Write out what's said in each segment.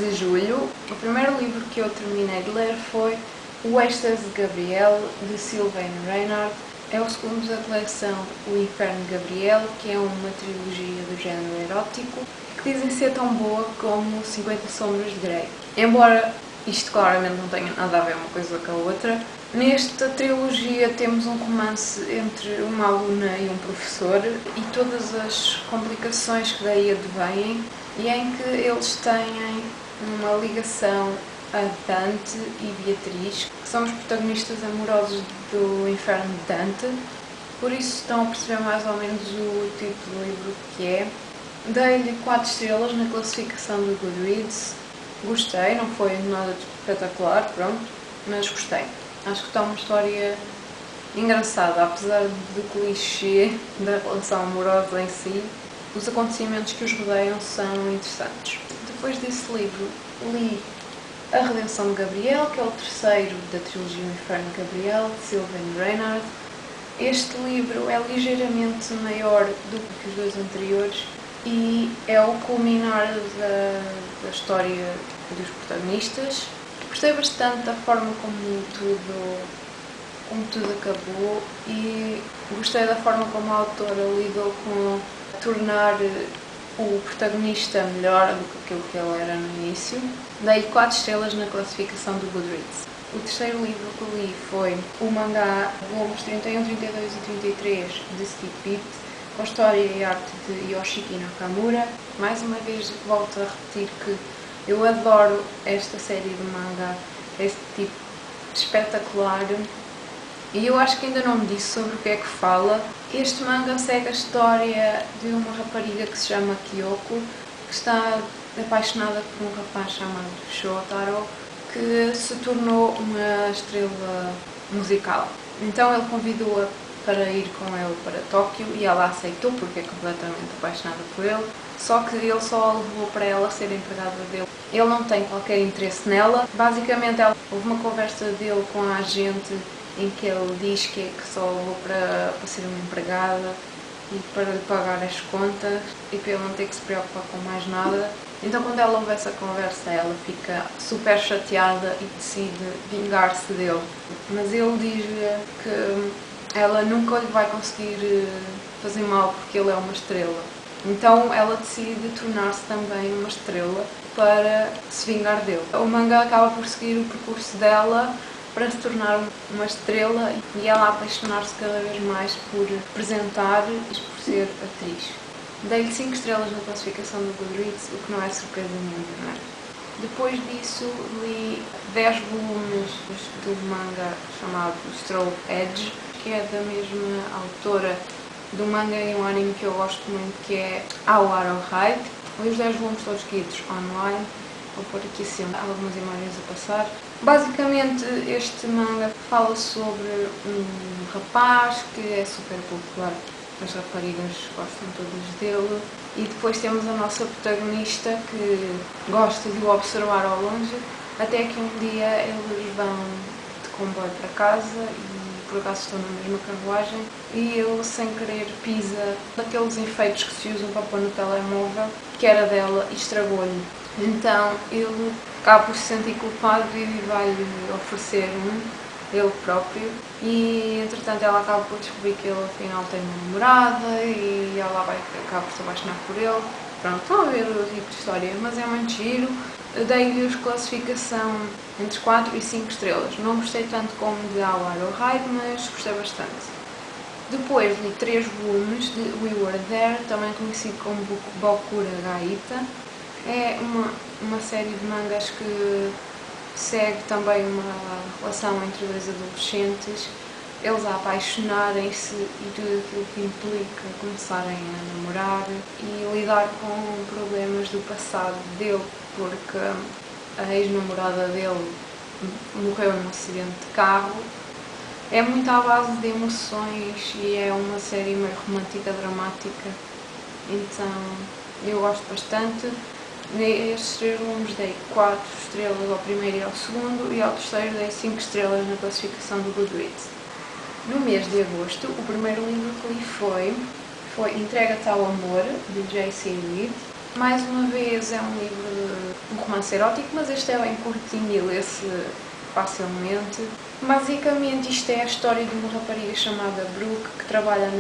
de julho. O primeiro livro que eu terminei de ler foi O Êxtase de Gabriel, de Sylvain Reinhard. É o segundo da coleção O Inferno de Gabriel, que é uma trilogia do género erótico, que dizem ser tão boa como 50 Sombras de Grey. Embora isto claramente não tenha nada a ver uma coisa com a outra, nesta trilogia temos um romance entre uma aluna e um professor e todas as complicações que daí advêm, e em que eles têm uma ligação a Dante e Beatriz, que são os protagonistas amorosos do Inferno de Dante. Por isso estão a perceber mais ou menos o tipo de livro que é. Dei-lhe 4 estrelas na classificação do Goodreads. Gostei, não foi nada de espetacular, pronto, mas gostei. Acho que está uma história engraçada, apesar do clichê da relação amorosa em si, os acontecimentos que os rodeiam são interessantes. Depois desse livro, li A Redenção de Gabriel, que é o terceiro da trilogia O Inferno de Gabriel, de Sylvain Reinhard. Este livro é ligeiramente maior do que os dois anteriores e é o culminar da história dos protagonistas. Gostei bastante da forma como tudo acabou e gostei da forma como a autora lidou com tornar o protagonista melhor do que aquilo que ele era no início. Dei 4 estrelas na classificação do Goodreads. O terceiro livro que li foi o mangá volumes 31, 32 e 33 de Skip Beat, com a história e arte de Yoshiki Nakamura. Mais uma vez volto a repetir que eu adoro esta série de mangá, este tipo espetacular, e eu acho que ainda não me disse sobre o que é que fala. Este manga segue a história de uma rapariga que se chama Kyoko, que está apaixonada por um rapaz chamado Shotaro, que se tornou uma estrela musical. Então ele convidou-a para ir com ele para Tóquio e ela aceitou porque é completamente apaixonada por ele, só que ele só a levou para ela ser empregada dele. Ele não tem qualquer interesse nela. Basicamente houve uma conversa dele com a agente em que ele diz que só a levou para ser uma empregada e para lhe pagar as contas e para ele não ter que se preocupar com mais nada. Então quando ela ouve essa conversa, ela fica super chateada e decide vingar-se dele. Mas ele diz-lhe que ela nunca lhe vai conseguir fazer mal porque ele é uma estrela. Então ela decide tornar-se também uma estrela para se vingar dele. O manga acaba por seguir o percurso dela para se tornar uma estrela e ela apaixonar-se cada vez mais por representar e por ser atriz. Dei-lhe 5 estrelas na classificação do Goodreads, o que não é surpresa nenhuma, não é? Depois disso li 10 volumes do manga chamado Stroke Edge, que é da mesma autora do manga e um anime que eu gosto muito, que é Ao Arrowhide. Li os 10 volumes todos seguidos online. Vou pôr aqui assim algumas imagens a passar. Basicamente este manga fala sobre um rapaz que é super popular, as raparigas gostam todas dele, e depois temos a nossa protagonista que gosta de o observar ao longe, até que um dia eles vão de comboio para casa e por acaso estão na mesma carruagem e ele sem querer pisa daqueles enfeites que se usam para pôr no telemóvel, que era dela, e estragou-lhe. Então ele acaba por se sentir culpado e vai-lhe oferecer ele próprio, e entretanto ela acaba por descobrir que ele afinal tem uma namorada e ela acaba por se apaixonar por ele. Pronto, estão a ver o tipo de história, mas é muito giro. Dei-lhes classificação entre 4 e 5 estrelas. Não gostei tanto como de Ao Arrowhide, mas gostei bastante. Depois li 3 volumes de We Were There, também conhecido como Bokura Gaita. É uma série de mangas que segue também uma relação entre dois adolescentes, eles a apaixonarem-se e tudo aquilo que implica começarem a namorar e lidar com problemas do passado dele, porque a ex-namorada dele morreu num acidente de carro. É muito à base de emoções e é uma série meio romântica, dramática, então eu gosto bastante. Estes 3 volumes dei 4 estrelas ao primeiro e ao segundo, e ao terceiro dei 5 estrelas na classificação do Goodreads. No mês de agosto, o primeiro livro que li foi Entrega-te ao Amor, de J.C. Reid. Mais uma vez é um livro de um romance erótico, mas este é bem curtinho e lê-se facilmente. Basicamente isto é a história de uma rapariga chamada Brooke que trabalha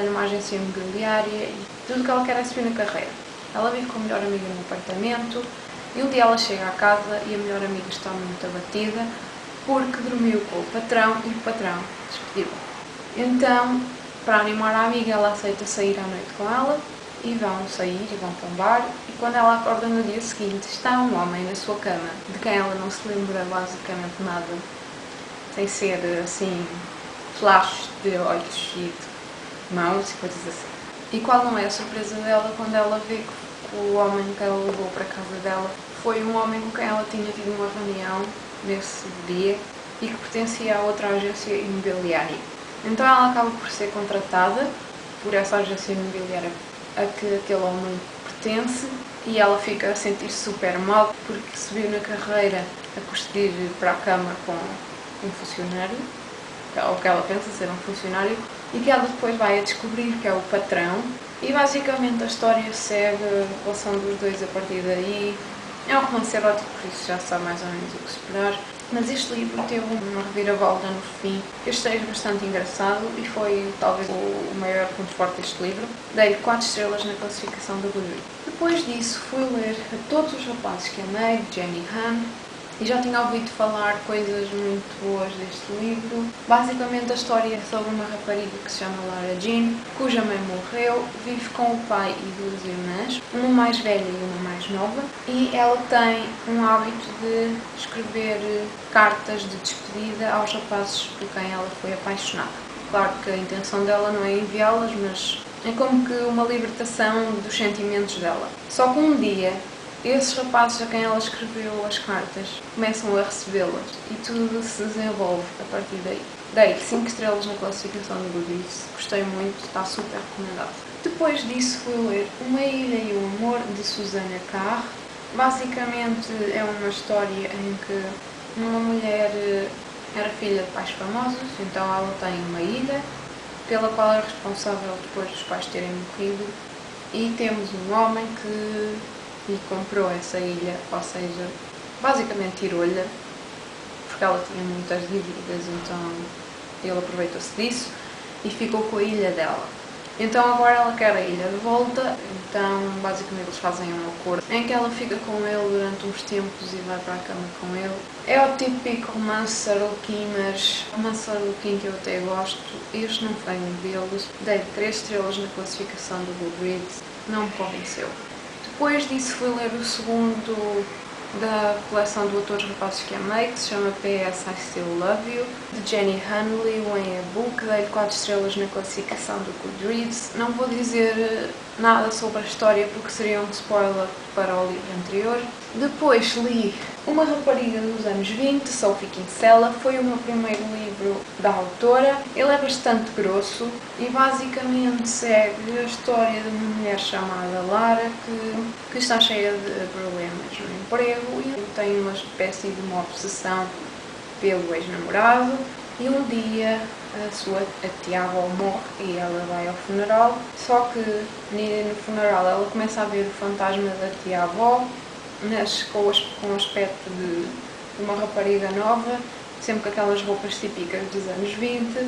numa agência imobiliária e tudo que ela quer é subir na carreira. Ela vive com a melhor amiga num apartamento e um dia ela chega à casa e a melhor amiga está muito abatida porque dormiu com o patrão e o patrão despediu. Então, para animar a amiga, ela aceita sair à noite com ela e vão sair e vão para um bar e quando ela acorda no dia seguinte está um homem na sua cama, de quem ela não se lembra basicamente nada, sem ser assim flashes de olhos e de mãos e coisas assim. E qual não é a surpresa dela quando ela vê que o homem que ela levou para a casa dela foi um homem com quem ela tinha tido uma reunião nesse dia e que pertencia a outra agência imobiliária. Então ela acaba por ser contratada por essa agência imobiliária a que aquele homem pertence e ela fica a sentir-se super mal porque subiu na carreira a custo de ir para a cama com um funcionário, ou que ela pensa ser um funcionário, e que ela depois vai a descobrir que é o patrão. E basicamente a história segue a relação dos dois a partir daí. É um romance erótico, por isso já sabe mais ou menos o que esperar. Mas este livro teve uma reviravolta no fim que eu achei bastante engraçado e foi talvez o maior ponto forte deste livro. Dei-lhe 4 estrelas na classificação do Goodreads. Depois disso fui ler A Todos os Rapazes que Amei, de Jenny Han, e já tinha ouvido falar coisas muito boas deste livro. Basicamente a história é sobre uma rapariga que se chama Lara Jean, cuja mãe morreu, vive com o pai e 2 irmãs, uma mais velha e uma mais nova, e ela tem um hábito de escrever cartas de despedida aos rapazes por quem ela foi apaixonada. Claro que a intenção dela não é enviá-las, mas é como que uma libertação dos sentimentos dela. Só que um dia esses rapazes a quem ela escreveu as cartas começam a recebê-las e tudo se desenvolve a partir daí. Dei 5 estrelas na classificação do Goodreads, gostei muito, está super recomendado. Depois disso fui ler Uma Ilha e o Amor, de Susana Carr. Basicamente é uma história em que uma mulher era filha de pais famosos, então ela tem uma ilha pela qual é responsável depois dos pais terem morrido, e temos um homem que lhe comprou essa ilha, ou seja, basicamente tirou-lhe, porque ela tinha muitas dívidas, então ele aproveitou-se disso e ficou com a ilha dela. Então agora ela quer a ilha de volta, então basicamente eles fazem um acordo em que ela fica com ele durante uns tempos e vai para a cama com ele. É o típico romance saruki, mas romance saruki que eu até gosto. Este não foi um deles. Dei 3 estrelas na classificação do Goodreads, não me convenceu. Depois disso fui ler o segundo da coleção do Autores Rapazes que Amei, que se chama PS I Still Love You, de Jenny Hanley, o e-book. Dei-lhe 4 estrelas na classificação do Goodreads. Não vou dizer nada sobre a história porque seria um spoiler para o livro anterior. Depois li Uma Rapariga dos Anos 20, Sophie Kinsella. Foi o meu primeiro livro da autora. Ele é bastante grosso e basicamente segue a história de uma mulher chamada Lara que está cheia de problemas no emprego e tem uma espécie de uma obsessão pelo ex-namorado. E um dia a tia-avó morre e ela vai ao funeral, só que no funeral ela começa a ver o fantasma da tia-avó, mas com o aspecto de uma rapariga nova, sempre com aquelas roupas típicas dos anos 20,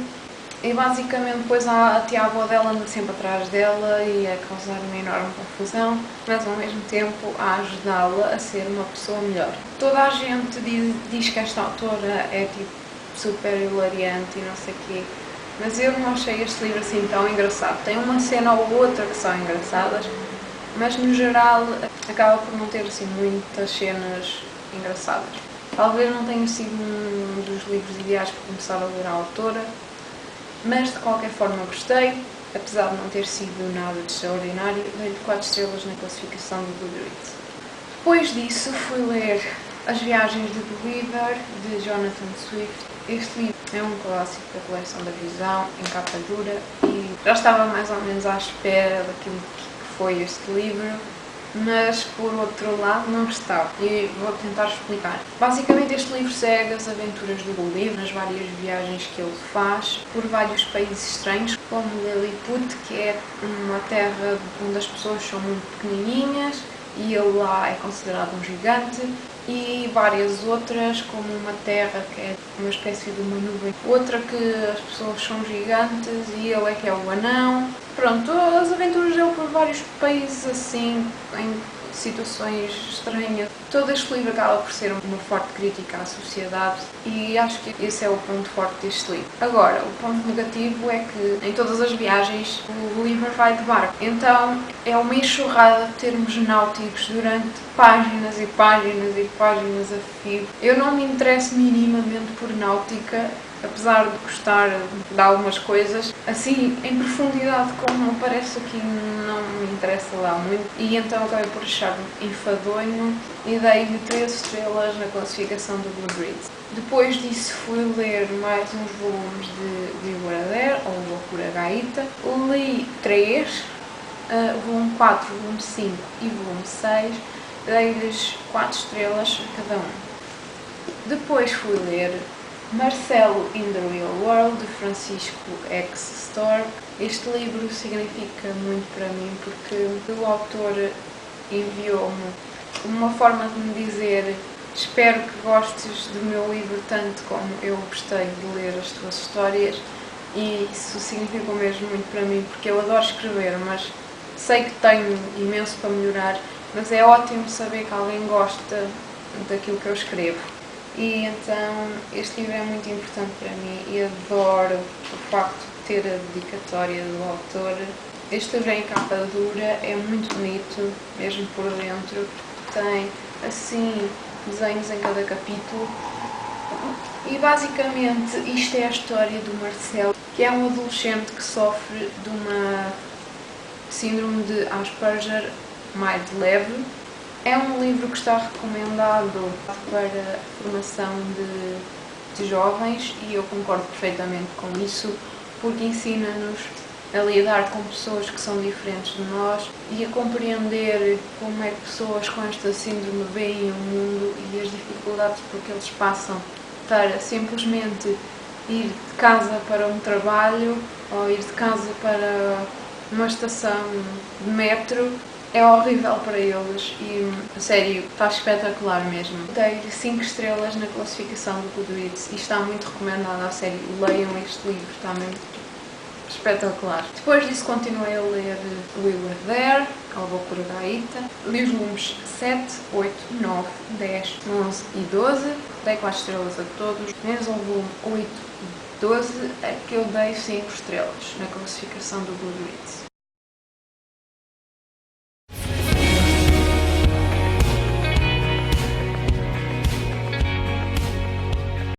e basicamente depois a tia-avó dela anda sempre atrás dela e a causar uma enorme confusão, mas ao mesmo tempo a ajudá-la a ser uma pessoa melhor. Toda a gente diz que esta autora é tipo super hilariante e não sei o quê, mas eu não achei este livro assim tão engraçado. Tem uma cena ou outra que são engraçadas, mas no geral acaba por não ter assim muitas cenas engraçadas. Talvez não tenha sido um dos livros ideais para começar a ler a autora, mas de qualquer forma gostei, apesar de não ter sido nada de extraordinário. Dei-lhe 4 estrelas na classificação do Goodreads. Depois disso fui ler As Viagens de Gulliver, de Jonathan Swift. Este livro é um clássico da coleção da Visão, em capa dura, e já estava mais ou menos à espera daquilo que foi este livro, mas por outro lado não estava, e vou tentar explicar. Basicamente este livro segue as aventuras do Gulliver nas várias viagens que ele faz por vários países estranhos, como Lilliput, que é uma terra onde as pessoas são muito pequenininhas e ele lá é considerado um gigante, e várias outras, como uma terra que é uma espécie de uma nuvem, outra que as pessoas são gigantes e ele é que é o anão. Pronto, as aventuras dele por vários países assim, em situações estranhas. Todo este livro acaba por ser uma forte crítica à sociedade e acho que esse é o ponto forte deste livro. Agora, o ponto negativo é que em todas as viagens o livro vai de barco, então é uma enxurrada de termos náuticos durante páginas e páginas e páginas a fio. Eu não me interesso minimamente por náutica, apesar de gostar de algumas coisas, assim, em profundidade como aparece aqui, não me interessa lá muito, e então acabei por achar enfadonho e dei-lhe 3 estrelas na classificação do Goodreads. Depois disso fui ler mais uns volumes de We Were There, ou Loucura Gaita. Li 3, volume 4, volume 5 e volume 6, dei-lhes 4 estrelas a cada um. Depois fui ler Marcelo in the Real World, de Francisco X. Stork. Este livro significa muito para mim porque o autor enviou-me uma forma de me dizer: espero que gostes do meu livro tanto como eu gostei de ler as tuas histórias, e isso significou mesmo muito para mim porque eu adoro escrever, mas sei que tenho imenso para melhorar, mas é ótimo saber que alguém gosta daquilo que eu escrevo. E então este livro é muito importante para mim e adoro o facto de ter a dedicatória do autor. Este livro é em capa dura, é muito bonito, mesmo por dentro. Tem assim desenhos em cada capítulo. E basicamente isto é a história do Marcelo, que é um adolescente que sofre de uma síndrome de Asperger mais leve. É um livro que está recomendado para a formação de jovens e eu concordo perfeitamente com isso, porque ensina-nos a lidar com pessoas que são diferentes de nós e a compreender como é que pessoas com esta síndrome veem o mundo e as dificuldades por que eles passam para simplesmente ir de casa para um trabalho ou ir de casa para uma estação de metro. É horrível para eles e, a sério, está espetacular mesmo. Dei-lhe 5 estrelas na classificação do Goodreads e está muito recomendado, a sério. Leiam este livro, está mesmo espetacular. Depois disso continuei a ler We Were There, A Loucura Gaita. Li os volumes 7, 8, 9, 10, 11 e 12. Dei 4 estrelas a todos, menos ao volume 8 e 12, é que eu dei 5 estrelas na classificação do Goodreads.